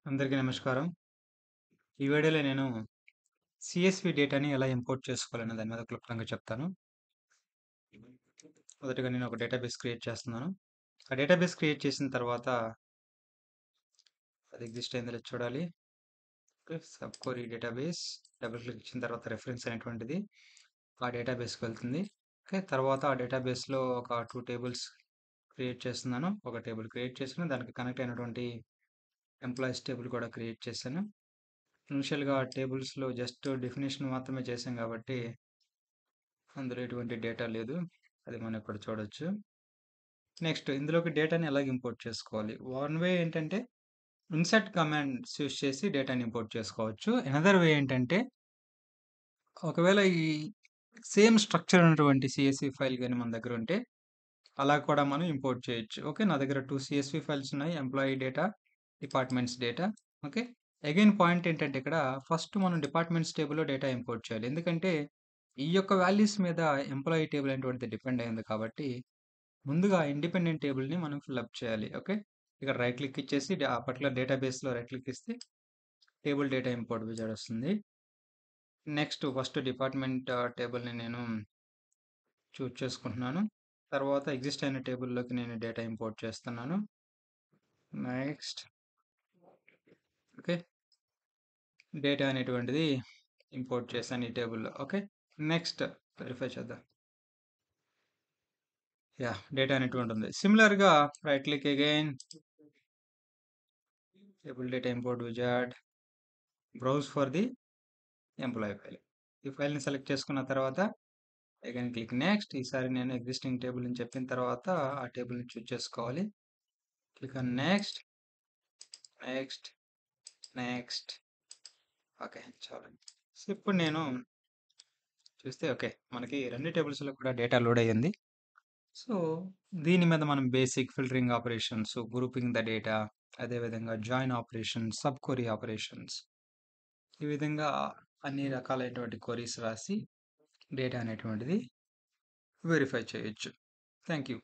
అందరికీ నమస్కారం. ఈ వీడియోలో నేను సీఎస్‌వి డేటాని ఎలా ఇంపోర్ట్ చేసుకోవాలనే దాని మీద క్లుప్తంగా చెప్తాను. మొదటగా నేను ఒక డేటాబేస్ క్రియేట్ చేస్తున్నాను. ఆ డేటాబేస్ క్రియేట్ చేసిన తర్వాత అది ఎగ్జిస్ట్ అయిందో లేదో చూడాలి. Okay. Sub query database double click ఇచ్చిన తర్వాత రిఫరెన్స్ అనేటువంటిది ఆ డేటాబేస్‌కి వెళ్తుంది. ఓకే. తర్వాత ఆ డేటాబేస్‌లో ఒక 2 టేబుల్స్ క్రియేట్ చేస్తున్నాను. ఒక టేబుల్ క్రియేట్ చేశాను. దానికి కనెక్ట్ అయినటువంటి ఎంప్లాయీస్ టేబుల్ కూడా క్రియేట్ చేశాను. ఇనిషియల్‌గా టేబుల్స్‌లో జస్ట్ డెఫినిషన్ మాత్రమే చేశాం కాబట్టి అందులో ఎటువంటి డేటా లేదు. అది మనం ఇక్కడ చూడొచ్చు. నెక్స్ట్ ఇందులోకి డేటాని ఎలాగ ఇంపోర్ట్ చేసుకోవాలి? వన్ వే ఏంటంటే ఇన్సర్ట్ కమాండ్స్ యూజ్ చేసి డేటాని ఇంపోర్ట్ చేసుకోవచ్చు. అనదర్ వే ఏంటంటే ఒకవేళ ఈ సేమ్ స్ట్రక్చర్ ఉన్నటువంటి సీఎస్‌వి ఫైల్ గాని మన దగ్గర ఉంటే అలా కూడా మనం ఇంపోర్ట్ చేయొచ్చు. ఓకే. నా దగ్గర 2 సీఎస్‌వి ఫైల్స్ ఉన్నాయి. Employee data, departments data. Okay. Again point ఏంటంటే ఇక్కడ ఫస్ట్ మనం డిపార్ట్మెంట్స్ టేబుల్‌లో డేటా ఇంపోర్ట్ చేయాలి. ఎందుకంటే ఈ యొక్క వాల్యూస్ మీద ఎంప్లాయీ టేబుల్ అనేటువంటిది డిపెండ్ అయ్యింది కాబట్టి ముందుగా ఇండిపెండెంట్ టేబుల్‌ని మనం ఫిల్ అప్ చేయాలి. ఓకే. ఇక్కడ రైట్ క్లిక్ ఇచ్చేసి ఆ పర్టిక్యులర్ డేటాబేస్‌లో రైట్ క్లిక్ ఇస్తే టేబుల్ డేటా ఇంపోర్ట్ విజార్డ్ వస్తుంది. నెక్స్ట్ ఫస్ట్ డిపార్ట్మెంట్ టేబుల్‌ని నేను చూజ్ చేసుకుంటున్నాను. తర్వాత ఎగ్జిస్ట్ అయిన టేబుల్‌లోకి నేను డేటా ఇంపోర్ట్ చేస్తున్నాను. Next okay. డేటా అనేటువంటిది ఇంపోర్ట్ చేశాను ఈ టేబుల్‌లో. ఓకే. నెక్స్ట్ వెరిఫై చేద్దాం. యాహ్! డేటా అనేటువంటిది ఉంది. సిమిలర్‌గా right click again table data import wizard browse for the employee file. ఈ ఫైల్‌ని సెలెక్ట్ చేసుకున్న తర్వాత అగైన్ క్లిక్ నెక్స్ట్. ఈసారి నేను ఎగ్జిస్టింగ్ టేబుల్ అని చెప్పిన తర్వాత ఆ టేబుల్‌ని చూజ్ చేసుకోవాలి. Click on next, next, next. Okay. చాలు. సో, ఇప్పుడు నేను చూస్తే ఓకే. మనకి 2 టేబుల్స్‌లో కూడా డేటా లోడ్ అయ్యింది. సో, దీని మీద మనం basic filtering operations, grouping the data, అదేవిధంగా join operations, sub query operations ఈ విధంగా అన్ని రకాలైనటువంటి క్వెరీస్ రాసి డేటా అనేటువంటిది వెరిఫై చేయొచ్చు. Thank you.